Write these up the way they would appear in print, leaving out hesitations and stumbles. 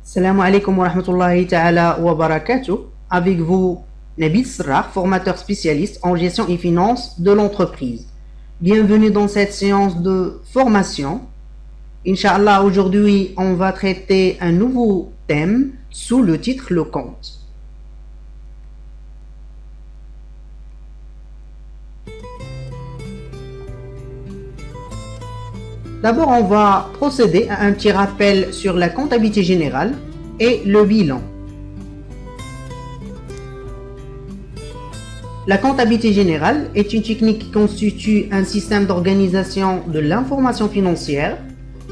Salam alaikum wa rahmatullahi ta'ala wa barakatuh. Avec vous, Nabil Srah, formateur spécialiste en gestion et finance de l'entreprise. Bienvenue dans cette séance de formation. Inch'Allah, aujourd'hui, on va traiter un nouveau thème sous le titre le compte. D'abord, on va procéder à un petit rappel sur la comptabilité générale et le bilan. La comptabilité générale est une technique qui constitue un système d'organisation de l'information financière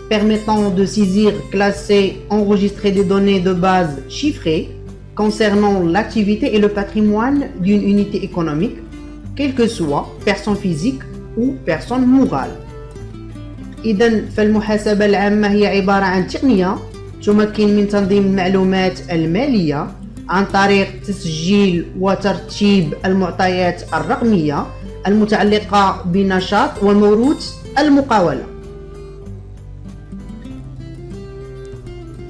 permettant de saisir, classer, enregistrer des données de base chiffrées concernant l'activité et le patrimoine d'une unité économique, quelle que soit personne physique ou personne morale. إذن فالمحاسبة العامة هي عبارة عن تقنية تمكن من تنظيم المعلومات المالية عن طريق تسجيل وترتيب المعطيات الرقمية المتعلقة بنشاط وموروث المقاولة.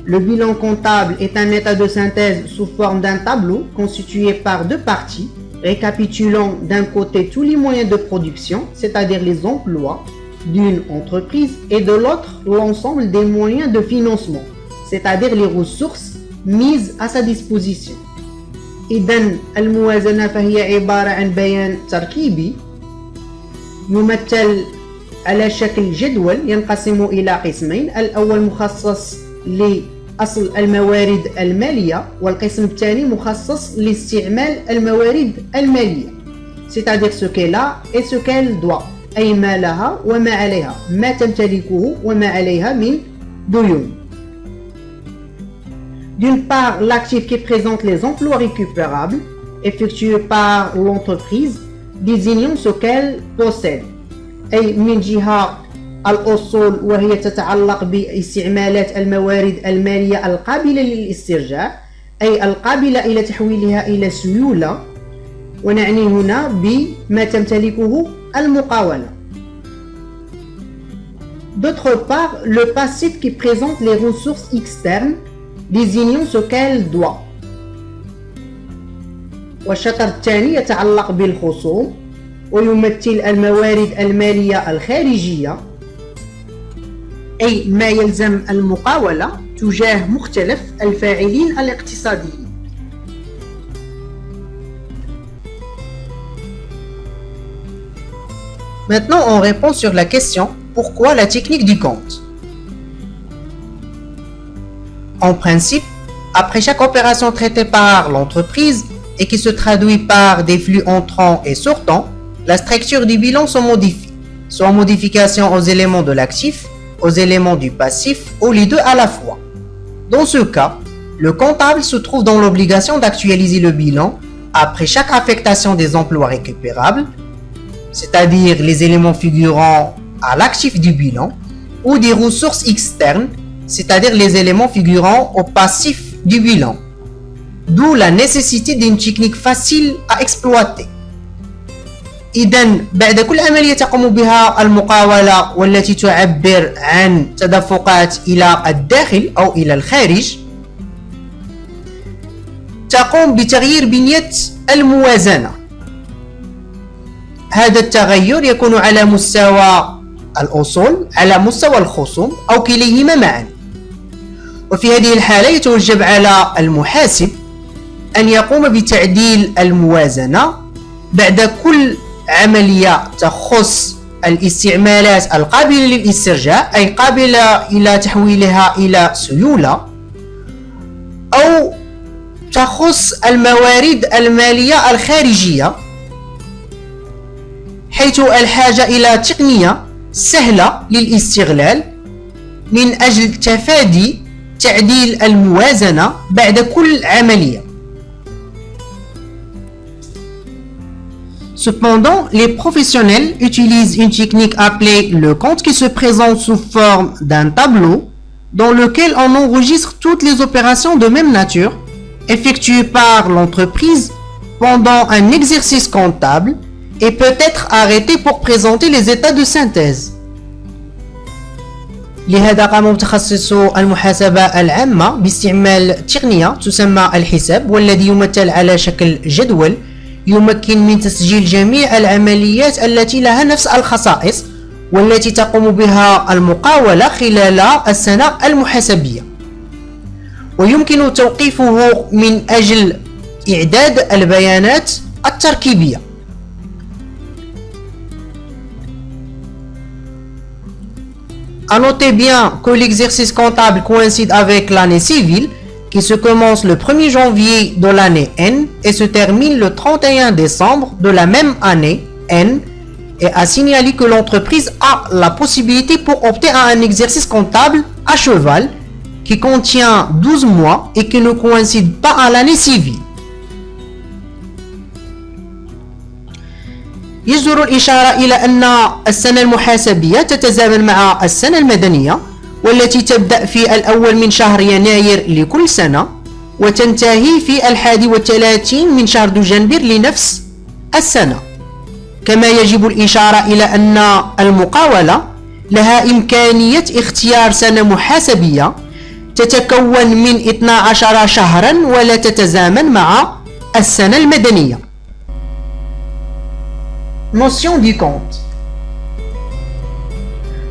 Le bilan comptable est un état de synthèse sous forme d'un tableau constitué par deux parties, récapitulant d'un côté tous les moyens de production, c'est-à-dire les emplois d'une entreprise, et de l'autre l'ensemble des moyens de financement, c'est-à-dire les ressources mises à sa disposition. إذن الموازنة فهي عبارة عن بيان تركيبي يمثل على شكل جدول ينقسم إلى قسمين، الأول مخصص لأصل الموارد المالية والقسم الثاني مخصص لاستعمال الموارد المالية، c'est-à-dire ce qu'elle a et ce qu'elle doit. أي ما لها وما عليها، ما تمتلكه وما عليها من ديون. D'une part, l'actif qui présente les emplois récupérables effectués par l'entreprise désignant ce qu'elle possède. أي من جهة الأصول وهي تتعلق باستعمالات الموارد المالية القابلة للاسترجاع، أي القابلة إلى تحويلها إلى سيولة، ونعني هنا بما تمتلكه المقاولة. D'autre part, le passif qui présente les ressources externes désignant ce qu'elle doit. والشطر الثاني يتعلق بالخصوم ويمثل الموارد المالية الخارجية، أي ما يلزم المقاولة تجاه مختلف الفاعلين الاقتصاديين. Maintenant, on répond sur la question « Pourquoi la technique du compte ?» En principe, après chaque opération traitée par l'entreprise et qui se traduit par des flux entrants et sortants, la structure du bilan se modifie, soit modification aux éléments de l'actif, aux éléments du passif ou les deux à la fois. Dans ce cas, le comptable se trouve dans l'obligation d'actualiser le bilan après chaque affectation des emplois récupérables, c'est-à-dire les éléments figurant à l'actif du bilan, ou des ressources externes, c'est-à-dire les éléments figurant au passif du bilan. D'où la nécessité d'une technique facile à exploiter. إذن بعد كل عملية تقوم بها المقاولة والتي تعبر عن تدفقات إلى الداخل أو إلى الخارج، تقوم بتغيير بنية الموازنة. هذا التغير يكون على مستوى الأصول، على مستوى الخصوم، أو كليهما معا. وفي هذه الحالة يتوجب على المحاسب أن يقوم بتعديل الموازنة بعد كل عملية تخص الاستعمالات القابلة للاسترجاع، أي قابلة إلى تحويلها إلى سيولة، أو تخص الموارد المالية الخارجية، حيث الحاجة إلى تقنية سهلة للاستغلال من أجل تفادي تعديل الموازنة بعد كل عملية. Cependant, les professionnels utilisent une technique appelée le compte qui se présente sous forme d'un tableau dans lequel on enregistre toutes les opérations de même nature effectuées par l'entreprise pendant un exercice comptable et peut être arrêté pour présenter les états de synthèse. لهذا قام متخصصو المحاسبة العامة باستعمال تقنية تسمى الحساب، والذي يمثل على شكل جدول يمكن من تسجيل جميع العمليات التي لها نفس الخصائص والتي تقوم بها المقاولة خلال السنة المحاسبية، ويمكن توقيفه من أجل إعداد البيانات التركيبية. À noter bien que l'exercice comptable coïncide avec l'année civile qui se commence le 1er janvier de l'année N et se termine le 31 décembre de la même année N, et à signaler que l'entreprise a la possibilité pour opter à un exercice comptable à cheval qui contient 12 mois et qui ne coïncide pas à l'année civile. يجدر الإشارة إلى أن السنة المحاسبية تتزامن مع السنة المدنية، والتي تبدأ في الأول من شهر يناير لكل سنة وتنتهي في 31 من شهر دجنبر لنفس السنة. كما يجب الإشارة إلى أن المقاولة لها إمكانية اختيار سنة محاسبية تتكون من 12 شهرا ولا تتزامن مع السنة المدنية. Notion du compte.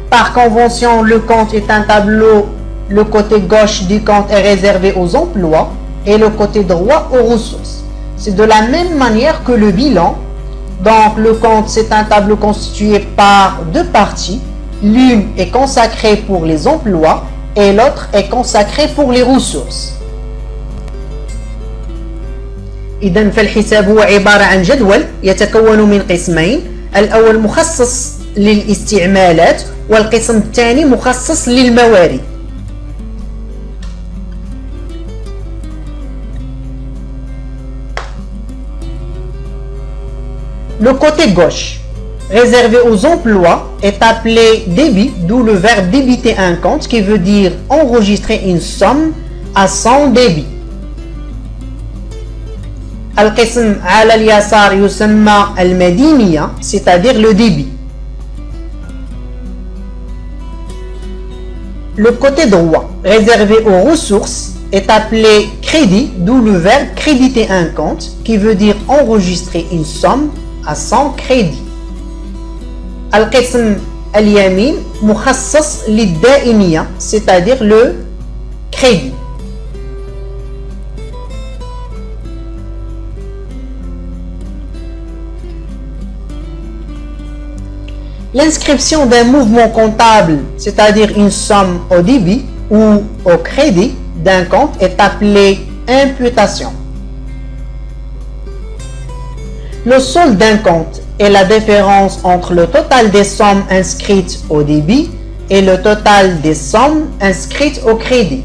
Par convention, le compte est un tableau. Le côté gauche du compte est réservé aux emplois et le côté droit aux ressources. C'est de la même manière que le bilan. Donc le compte, c'est un tableau constitué par deux parties. L'une est consacrée pour les emplois et l'autre est consacrée pour les ressources. إذن فالحساب هو عبارة عن جدول يتكون من قسمين، الأول مخصص للاستعمالات والقسم الثاني مخصص للموارد. Le côté gauche, réservé aux emplois, est appelé débit, d'où le verbe débiter un compte qui veut dire enregistrer une somme à son débit. القسم على اليسار يسمى المدينية c'est-à-dire le débit. Le côté droit, réservé aux ressources, est appelé crédit, d'où le verbe créditer un compte qui veut dire enregistrer une somme à son crédit. القسم اليمين مخصص للدائنية c'est-à-dire le crédit. L'inscription d'un mouvement comptable, c'est-à-dire une somme au débit ou au crédit d'un compte, est appelée imputation. Le solde d'un compte est la différence entre le total des sommes inscrites au débit et le total des sommes inscrites au crédit.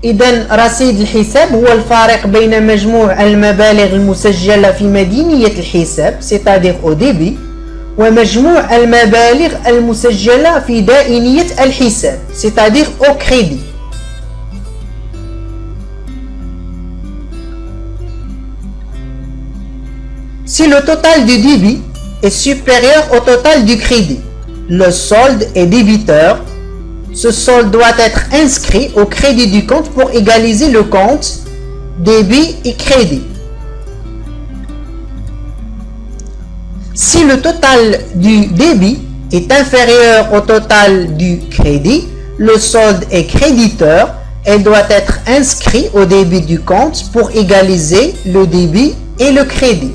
إذن رصيد الحساب هو الفارق بين مجموع المبالغ المسجلة في مدينية الحساب c'est-à-dire au débit ومجموع المبالغ المسجلة في دائنية الحساب c'est-à-dire au crédit. Si le total du débit est supérieur au total du crédit, le solde est débiteur. Ce solde doit être inscrit au crédit du compte pour égaliser le compte débit et crédit. Si le total du débit est inférieur au total du crédit, le solde est créditeur et doit être inscrit au débit du compte pour égaliser le débit et le crédit.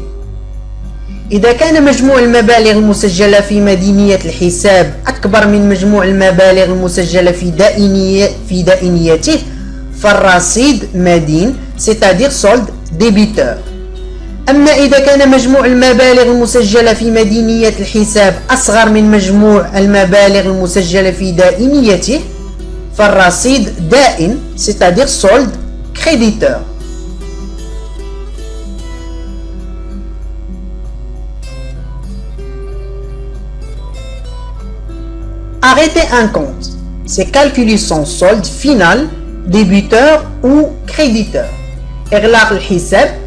إذا كان مجموع المبالغ المسجلة في مدينية الحساب أكبر من مجموع المبالغ المسجلة في دائنيته فالرصيد مدين c'est-à-dire solde débiteur. أما إذا كان مجموع المبالغ المسجلة في مدينية الحساب أصغر من مجموع المبالغ المسجلة في دائنيته فالرصيد دائن c'est-à-dire solde créditeur. Arrêter un compte, c'est calculer son solde final, débiteur ou créditeur. إغلاق الحساب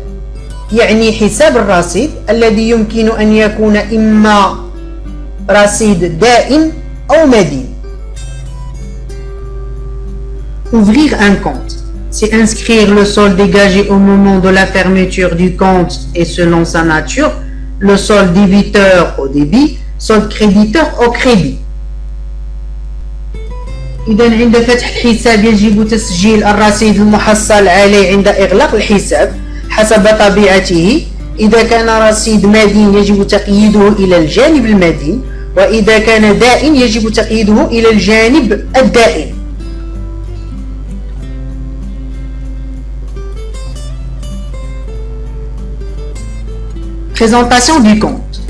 يعني حساب الرصيد الذي يمكن أن يكون إما رصيد دائم أو مدين. Ouvrir un compte, c'est inscrire le solde dégagé au moment de la fermeture du compte et selon sa nature, le solde débiteur au débit, solde créditeur au crédit. إذا عند فتح الحساب يجب تسجيل الرصيد المحصل عليه عند إغلاق الحساب حسب طبيعته. إذا كان رصيد مدين يجب تقييده إلى الجانب المدين، وإذا كان دائن يجب تقييده إلى الجانب الدائن. Présentation du compte.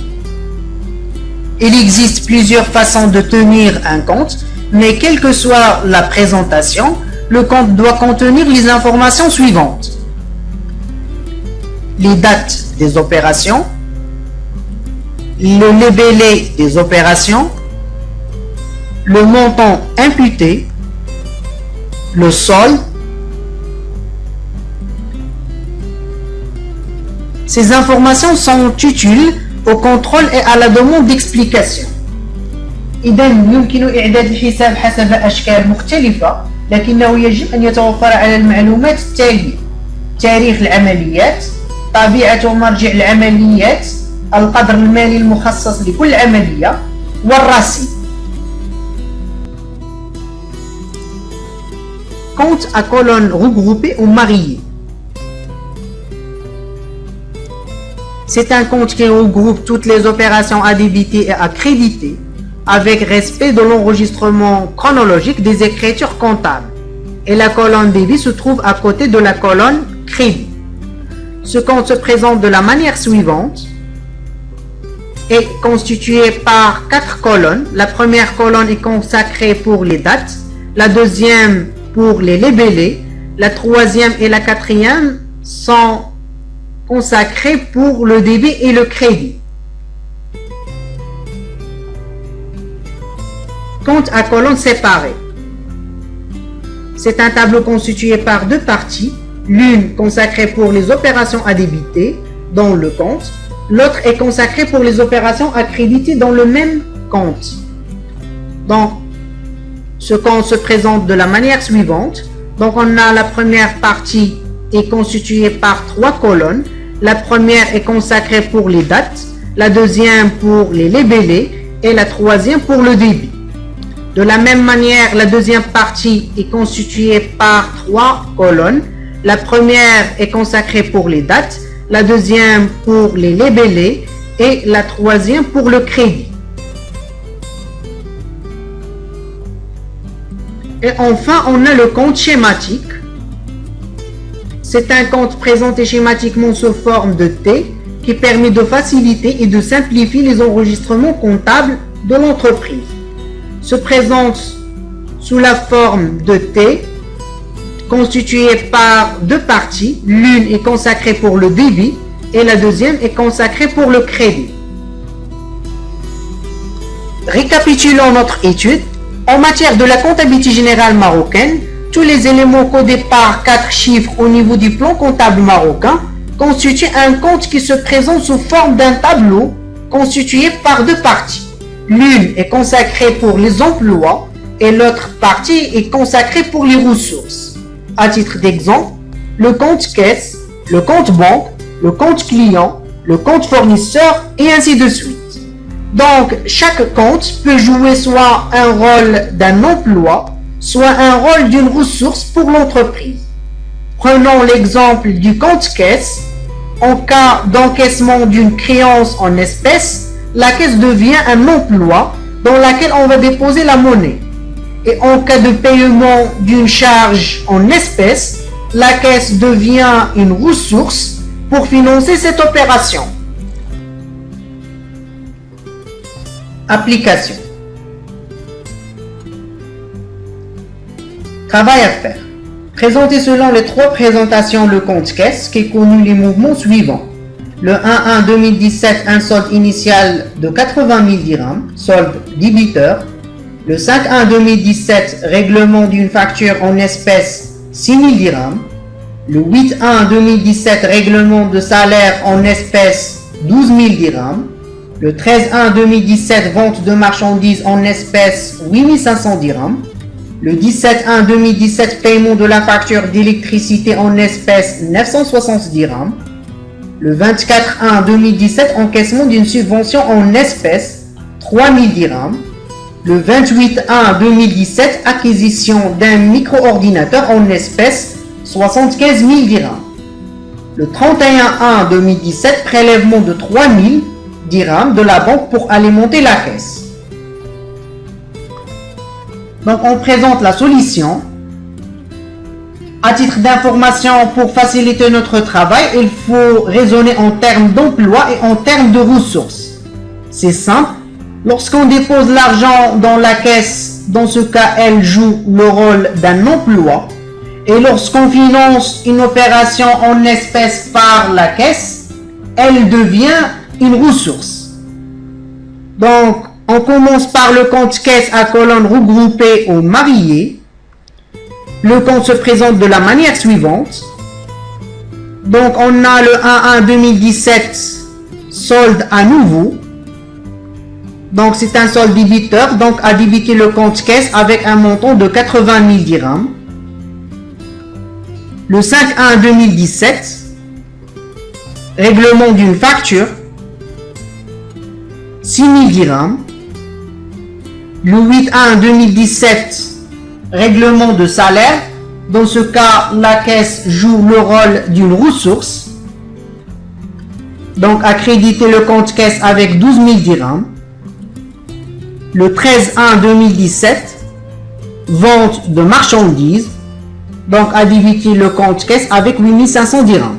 Il existe plusieurs façons de tenir un compte, mais quelle que soit la présentation, le compte doit contenir les informations suivantes. Les dates des opérations, le libellé des opérations, le montant imputé, le solde. Ces informations sont utiles au contrôle et à la demande d'explication. إذا يمكن إعداد الحساب حسب أشكال مختلفة، لكنه يجب أن يتوفر على المعلومات التالية: تاريخ العمليات، طبيعة ومرجع العمليات، القدر المالي المخصص لكل عملية، والرصيد. Compte à colonnes regroupées ou mariées. C'est un compte qui regroupe toutes les opérations à débiter et à créditer, avec respect de l'enregistrement chronologique des écritures comptables. Et la colonne débit se trouve à côté de la colonne crédit. Ce compte se présente de la manière suivante: est constitué par 4 colonnes. La première colonne est consacrée pour les dates, la deuxième pour les libellés, la troisième et la quatrième sont consacrées pour le débit et le crédit. Compte à colonnes séparées. C'est un tableau constitué par 2 parties, l'une consacrée pour les opérations à débiter dans le compte, l'autre est consacrée pour les opérations à créditer dans le même compte. Donc, ce compte se présente de la manière suivante. Donc, on a la première partie est constituée par 3 colonnes. La première est consacrée pour les dates, la deuxième pour les libellés et la troisième pour le débit. De la même manière, la deuxième partie est constituée par 3 colonnes. La première est consacrée pour les dates, la deuxième pour les libellés et la troisième pour le crédit. Et enfin, on a le compte schématique. C'est un compte présenté schématiquement sous forme de T qui permet de faciliter et de simplifier les enregistrements comptables de l'entreprise. Se présente sous la forme de T constituée par 2 parties. L'une est consacrée pour le débit et la deuxième est consacrée pour le crédit. Récapitulons notre étude. En matière de la comptabilité générale marocaine, tous les éléments codés par 4 chiffres au niveau du plan comptable marocain constituent un compte qui se présente sous forme d'un tableau constitué par 2 parties. L'une est consacrée pour les emplois et l'autre partie est consacrée pour les ressources. À titre d'exemple, le compte caisse, le compte banque, le compte client, le compte fournisseur et ainsi de suite. Donc, chaque compte peut jouer soit un rôle d'un emploi, soit un rôle d'une ressource pour l'entreprise. Prenons l'exemple du compte caisse. En cas d'encaissement d'une créance en espèces, la caisse devient un emploi dans lequel on va déposer la monnaie. Et en cas de paiement d'une charge en espèces, la caisse devient une ressource pour financer cette opération. Application. Travail à faire. Présenter selon les 3 présentations le compte caisse qui connut les mouvements suivants. Le 1-1 2017, un solde initial de 80 000 dirhams, solde débiteur. Le 5-1 2017, règlement d'une facture en espèces 6 000 dirhams. Le 8-1 2017, règlement de salaire en espèces 12 000 dirhams. Le 13-1-2017, vente de marchandises en espèces, 8500 dirhams. Le 17-1-2017, paiement de la facture d'électricité en espèces, 960 dirhams. Le 24-1-2017, encaissement d'une subvention en espèces, 3000 dirhams. Le 28-1-2017, acquisition d'un micro-ordinateur en espèces, 75 000 dirhams. Le 31-1-2017, prélèvement de 3000 dirhams de la banque pour alimenter la caisse. Donc on présente la solution. À titre d'information, pour faciliter notre travail, il faut raisonner en termes d'emploi et en termes de ressources. C'est simple. Lorsqu'on dépose l'argent dans la caisse, dans ce cas, elle joue le rôle d'un emploi. Et lorsqu'on finance une opération en espèces par la caisse, elle devient une ressource. Donc, on commence par le compte caisse à colonne regroupée au marié. Le compte se présente de la manière suivante. Donc, on a le 1-1-2017, solde à nouveau. Donc, c'est un solde débiteur. Donc, à débiter le compte caisse avec un montant de 80 000 dirhams. Le 5-1-2017, règlement d'une facture, 6 000 dirhams. Le 8-1-2017, règlement de salaire. Dans ce cas, la caisse joue le rôle d'une ressource. Donc, à créditer le compte caisse avec 12 000 dirhams. Le 13-1-2017, vente de marchandises. Donc, à débiter le compte caisse avec 8500 dirhams.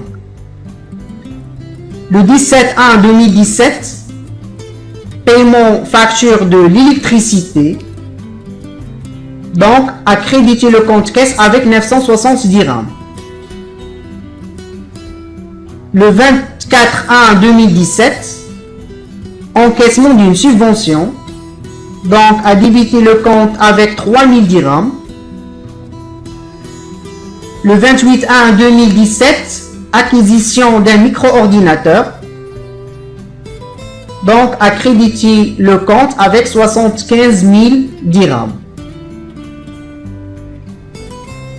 Le 17-1-2017, paiement facture de l'électricité. Donc, à créditer le compte caisse avec 960 dirhams. Le 24-1-2017, encaissement d'une subvention. Donc, à débiter le compte avec 3000 dirhams. Le 28-1-2017, acquisition d'un micro-ordinateur. Donc, à créditer le compte avec 75 000 dirhams.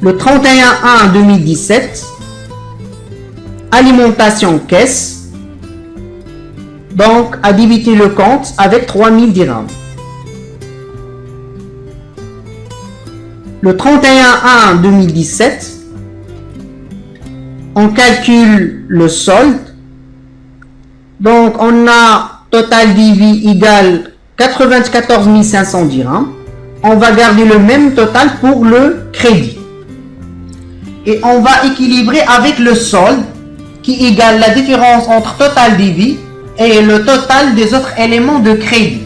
Le 31-1-2017, alimentation caisse. Donc, à débiter le compte avec 3000 dirhams. Le 31-1-2017, on calcule le solde. Donc, on a total débit égal 94 500 dirhams. On va garder le même total pour le crédit. Et on va équilibrer avec le solde qui égale la différence entre total débit et le total des autres éléments de crédit.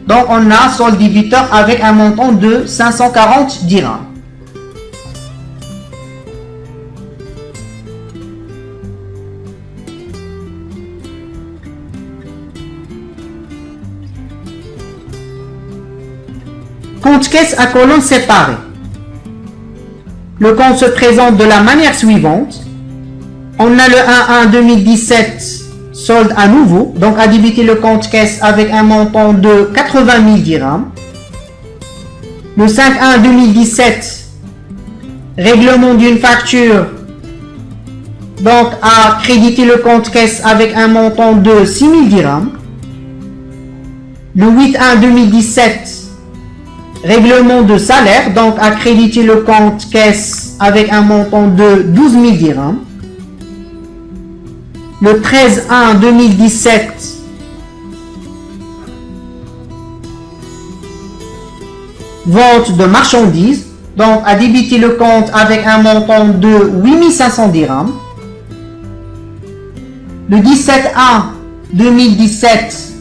Donc, on a solde débiteur avec un montant de 540 dirhams. Compte caisse à colonne séparée. Le compte se présente de la manière suivante. On a le 1-1-2017, solde à nouveau. Donc, à débiter le compte caisse avec un montant de 80 000 dirhams. Le 5-1-2017, règlement d'une facture. Donc, à créditer le compte caisse avec un montant de 6 000 dirhams. Le 8-1-2017, règlement de salaire, donc à créditer le compte caisse avec un montant de 12 000 dirhams. Le 13-1-2017, vente de marchandises, donc à débiter le compte avec un montant de 8500 dirhams. Le 17-1-2017,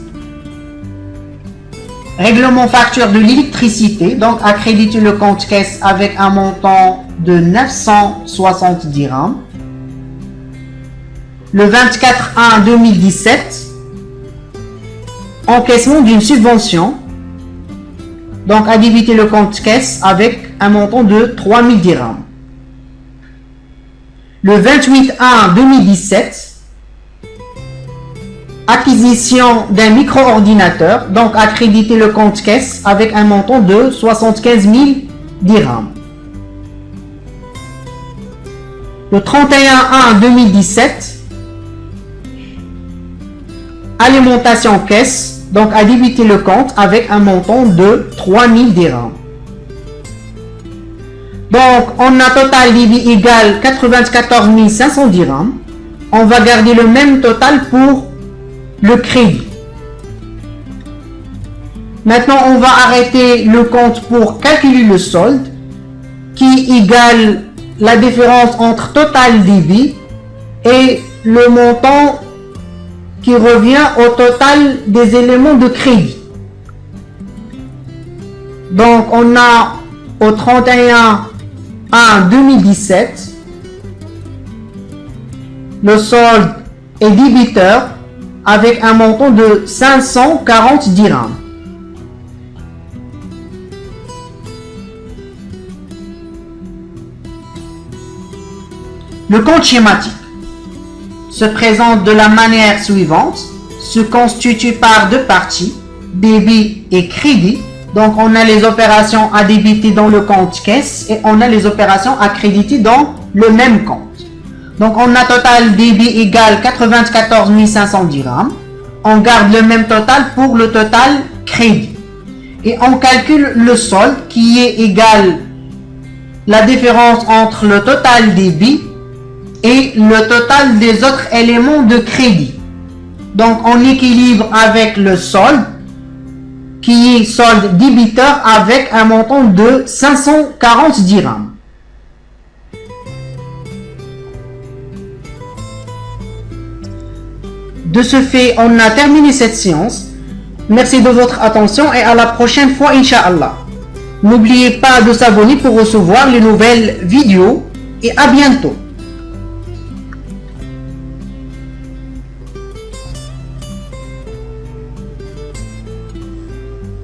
règlement facture de l'électricité, donc à créditer le compte caisse avec un montant de 960 dirhams. Le 24-1-2017, encaissement d'une subvention, donc à débiter le compte caisse avec un montant de 3000 dirhams. Le 28-1-2017, acquisition d'un micro-ordinateur, donc à créditer le compte caisse avec un montant de 75 000 dirhams. Le 31/1/2017, alimentation caisse, donc à débiter le compte avec un montant de 3 000 dirhams. Donc, on a total débit égal 94 500 dirhams. On va garder le même total pour le crédit. Maintenant, on va arrêter le compte pour calculer le solde qui égale la différence entre total débit et le montant qui revient au total des éléments de crédit. Donc, on a au 31/1/2017, le solde est débiteur avec un montant de 540 dirhams. Le compte schématique se présente de la manière suivante, se constitue par deux parties, débit et crédit. Donc on a les opérations à débiter dans le compte caisse et on a les opérations à créditer dans le même compte. Donc on a total débit égal 94 500 dirhams. On garde le même total pour le total crédit. Et on calcule le solde qui est égal la différence entre le total débit et le total des autres éléments de crédit. Donc on équilibre avec le solde qui est solde débiteur avec un montant de 540 dirhams. De ce fait, on a terminé cette séance. Merci de votre attention et à la prochaine fois, Inch'Allah. N'oubliez pas de s'abonner pour recevoir les nouvelles vidéos et à bientôt.